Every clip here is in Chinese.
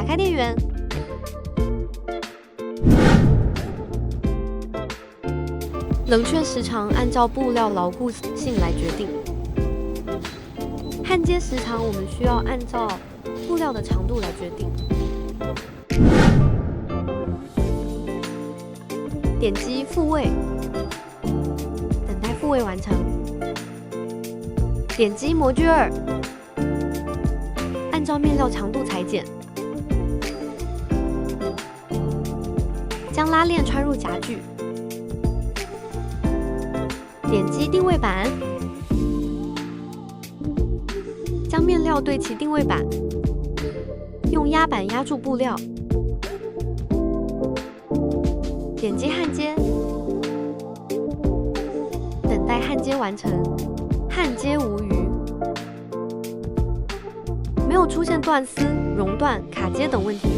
开电源。冷却时长按照布料牢固性来决定。焊接时长我们需要按照布料的长度来决定。点击复位，等待复位完成。点击模具2，按照面料长度裁剪，将拉链穿入夹具。点击定位板，将面料对齐定位板，用压板压住布料。点击焊接，等待焊接完成，焊接无虞，没有出现断丝、熔断、卡接等问题。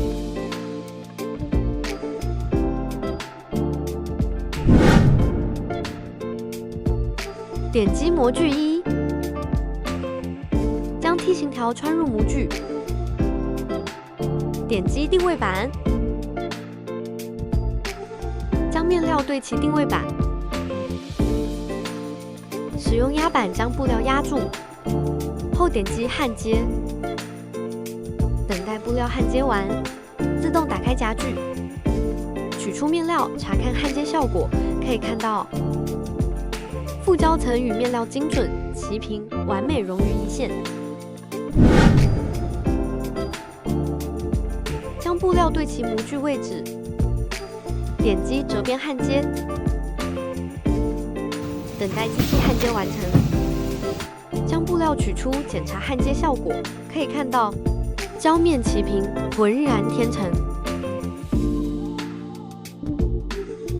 点击模具1，将梯形条穿入模具，点击定位板，将面料对齐定位板，使用压板将布料压住，后点击焊接，等待布料焊接完，自动打开夹具，取出面料查看焊接效果，可以看到附胶层与面料精准齐平，完美融于一线。将布料对齐模具位置，点击折边焊接，等待机器焊接完成。将布料取出，检查焊接效果，可以看到胶面齐平，浑然天成。